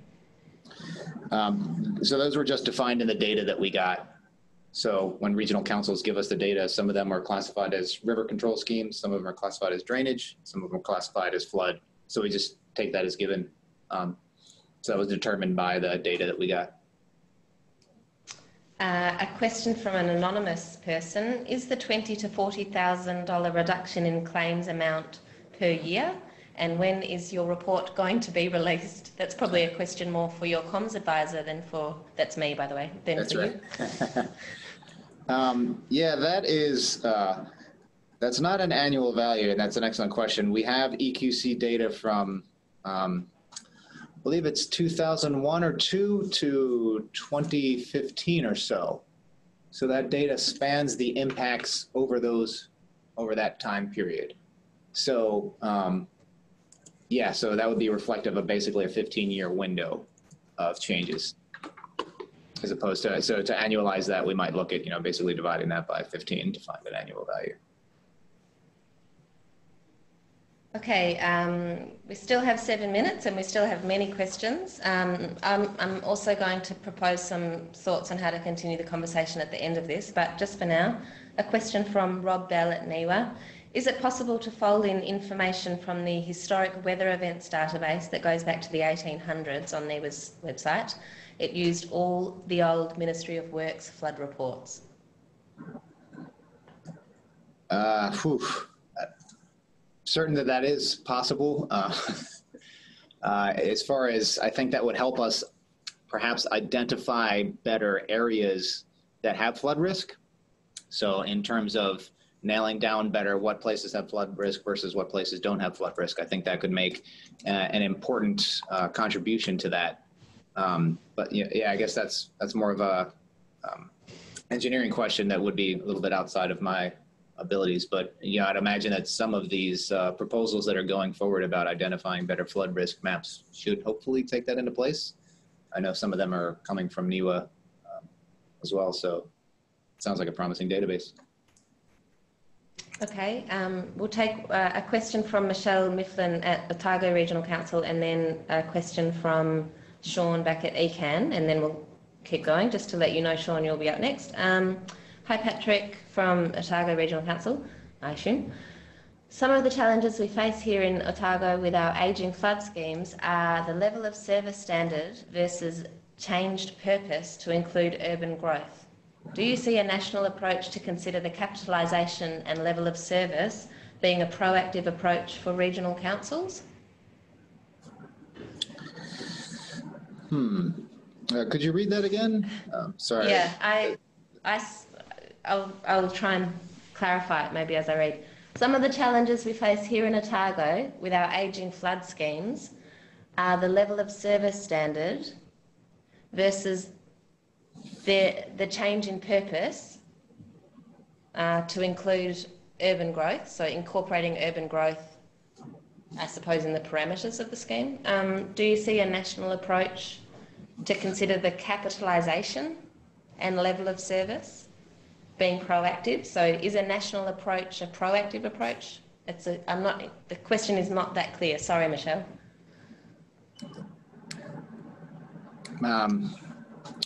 Speaker 3: So those were just defined in the data that we got. So when regional councils give us the data, some of them are classified as river control schemes, some of them are classified as drainage, some of them are classified as flood. So we just take that as given. So that was determined by the data that we got.
Speaker 2: A question from an anonymous person. Is the $20,000 to $40,000 reduction in claims amount per year? And when is your report going to be released? That's probably a question more for your comms advisor than for, that's me by the way, than
Speaker 3: that's
Speaker 2: for
Speaker 3: right.
Speaker 2: you.
Speaker 3: Yeah, that is, that's not an annual value, and that's an excellent question. We have EQC data from, I believe it's 2001 or 2 to 2015 or so. So that data spans the impacts over that time period. So, yeah, so that would be reflective of basically a 15-year window of changes, as opposed to, so to annualize that, we might look at, basically dividing that by 15 to find an annual value.
Speaker 2: Okay, we still have 7 minutes and we still have many questions. I'm also going to propose some thoughts on how to continue the conversation at the end of this, but just for now, a question from Rob Bell at NIWA. Is it possible to fold in information from the historic weather events database that goes back to the 1800s on NIWA's website? It used all the old Ministry of Works flood reports.
Speaker 3: Certain that is possible. As far as, I think that would help us perhaps identify better areas that have flood risk. So in terms of nailing down better what places have flood risk versus what places don't have flood risk, I think that could make an important contribution to that. But yeah, I guess that's more of a engineering question that would be a little bit outside of my abilities. But I'd imagine that some of these proposals that are going forward about identifying better flood risk maps should hopefully take that into place. I know some of them are coming from NIWA as well, so it sounds like a promising database.
Speaker 2: Okay, we'll take a question from Michelle Mifflin at Otago Regional Council, and then a question from Sean back at ECAN, and then we'll keep going. Just to let you know, Sean, you'll be up next. Hi Patrick from Otago Regional Council, I assume. Some of the challenges we face here in Otago with our ageing flood schemes are the level of service standard versus changed purpose to include urban growth. Do you see a national approach to consider the capitalisation and level of service being a proactive approach for regional councils?
Speaker 3: Could you read that again? Sorry.
Speaker 2: Yeah, I'll try and clarify it maybe as I read. Some of the challenges we face here in Otago with our ageing flood schemes are the level of service standard versus the change in purpose to include urban growth, so incorporating urban growth, I suppose, in the parameters of the scheme. Do you see a national approach to consider the capitalisation and level of service being proactive? So is a national approach a proactive approach? The question is not that clear. Sorry, Michelle.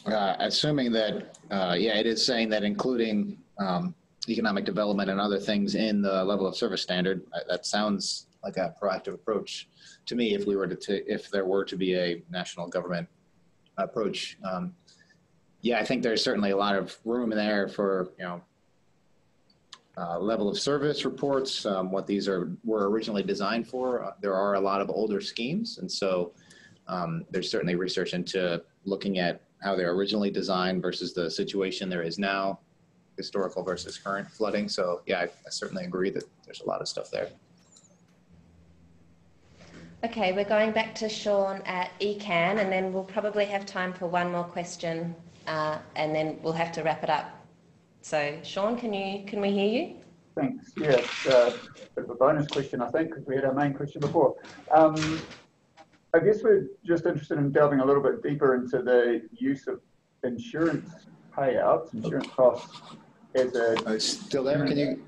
Speaker 3: Assuming that, yeah, it is saying that including economic development and other things in the level of service standard, that sounds like a proactive approach to me if there were to be a national government approach. Yeah, I think there's certainly a lot of room there for, level of service reports, what these were originally designed for. There are a lot of older schemes, and so there's certainly research into looking at how they're originally designed versus the situation there is now, historical versus current flooding. So yeah, I certainly agree that there's a lot of stuff there.
Speaker 2: Okay, we're going back to Sean at ECAN, and then we'll probably have time for one more question, and then we'll have to wrap it up. So Sean, can we hear you?
Speaker 8: Thanks. Yeah, it's a bit of a bonus question, I think, because we had our main question before. I guess we're just interested in delving a little bit deeper into the use of insurance payouts, insurance costs as a...
Speaker 3: Still there? Can you...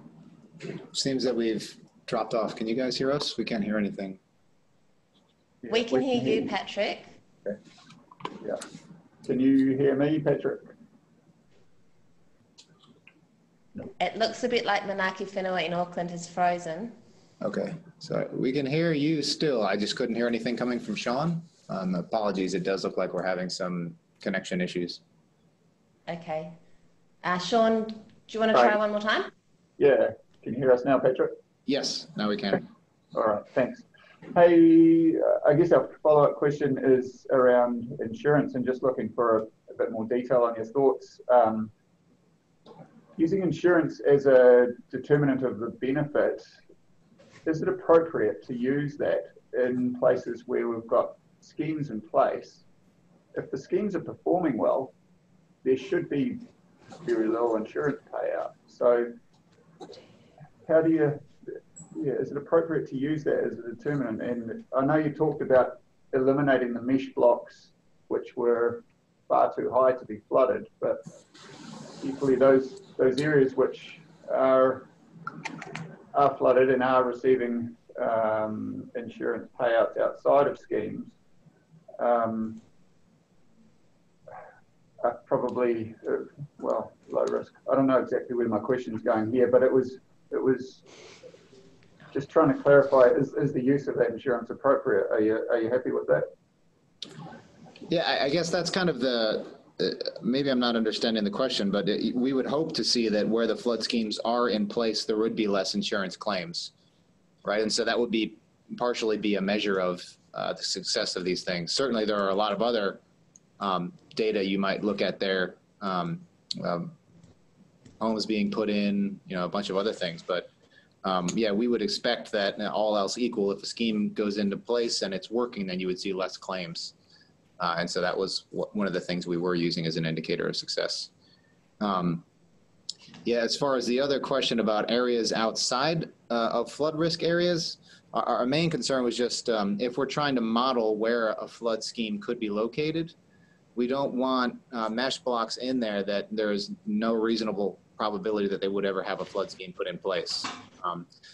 Speaker 3: Seems that we've dropped off. Can you guys hear us? We can't hear anything.
Speaker 2: Yeah, we can hear you, Patrick.
Speaker 8: Okay. Yeah. Can you hear me, Patrick? No.
Speaker 2: It looks a bit like Manaaki Whenua in Auckland has frozen.
Speaker 3: Okay, so we can hear you still. I just couldn't hear anything coming from Sean. Apologies, it does look like we're having some connection issues.
Speaker 2: Okay. Sean, do you want to try one more time?
Speaker 8: Yeah. Can you hear us now, Patrick?
Speaker 3: Yes, now we can.
Speaker 8: All right, thanks. Hey, I guess our follow-up question is around insurance and just looking for a bit more detail on your thoughts. Using insurance as a determinant of the benefit, is it appropriate to use that in places where we've got schemes in place? If the schemes are performing well, there should be very low insurance payout. So how do you, is it appropriate to use that as a determinant? And I know you talked about eliminating the mesh blocks, which were far too high to be flooded, but equally those areas which are flooded and are receiving insurance payouts outside of schemes are probably, well, low risk. I don't know exactly where my question's going here, but it was just trying to clarify, is the use of that insurance appropriate? Are you happy with that?
Speaker 3: Yeah, I guess that's kind of the, maybe I'm not understanding the question, but we would hope to see that where the flood schemes are in place, there would be less insurance claims, right? And so that would be partially be a measure of the success of these things. Certainly there are a lot of other data you might look at there, homes being put in, a bunch of other things, but yeah, we would expect that all else equal, if a scheme goes into place and it's working, then you would see less claims. And so that was one of the things we were using as an indicator of success. Yeah, as far as the other question about areas outside of flood risk areas, our main concern was just if we're trying to model where a flood scheme could be located, we don't want mesh blocks in there that there is no reasonable probability that they would ever have a flood scheme put in place.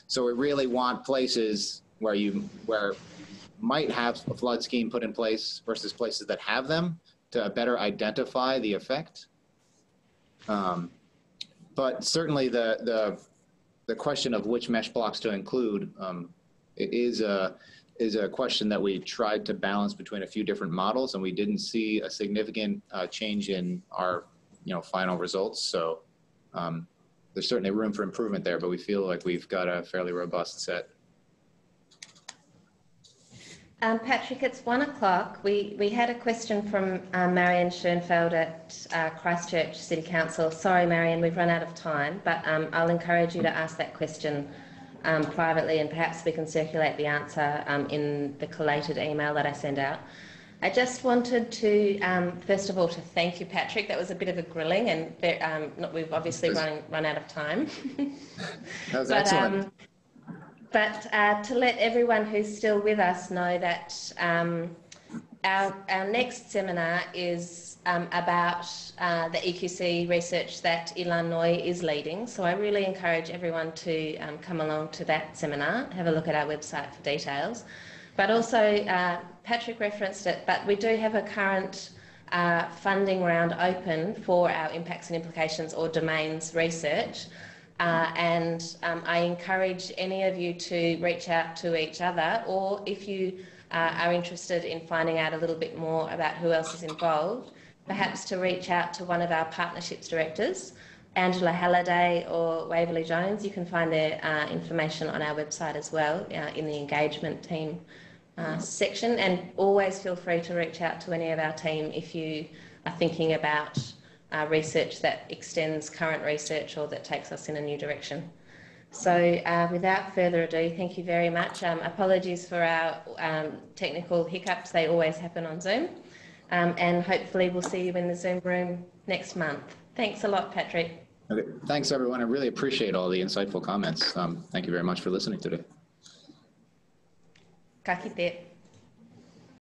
Speaker 3: So we really want places where might have a flood scheme put in place versus places that have them to better identify the effect. But certainly the question of which mesh blocks to include is a question that we tried to balance between a few different models, and we didn't see a significant change in our final results. So there's certainly room for improvement there, but we feel like we've got a fairly robust set.
Speaker 2: Patrick, it's 1 o'clock. We had a question from Marianne Schoenfeld at Christchurch City Council. Sorry, Marianne, we've run out of time, but I'll encourage you to ask that question privately, and perhaps we can circulate the answer in the collated email that I send out. I just wanted to, first of all, to thank you, Patrick. That was a bit of a grilling, and we've obviously run out of time.
Speaker 3: That was excellent.
Speaker 2: But to let everyone who's still with us know that our next seminar is about the EQC research that Ilan Noy is leading. So I really encourage everyone to come along to that seminar, have a look at our website for details. But also, Patrick referenced it, but we do have a current funding round open for our impacts and implications or domains research. And I encourage any of you to reach out to each other, or if you are interested in finding out a little bit more about who else is involved, perhaps to reach out to one of our partnerships directors Angela Halliday or Waverley Jones, you can find their information on our website as well in the engagement team section. And always feel free to reach out to any of our team if you are thinking about research that extends current research or that takes us in a new direction. So without further ado, thank you very much. Apologies for our technical hiccups. They always happen on Zoom. And hopefully we'll see you in the Zoom room next month. Thanks a lot, Patrick.
Speaker 3: Okay. Thanks, everyone. I really appreciate all the insightful comments. Thank you very much for listening today.
Speaker 2: Ka kite.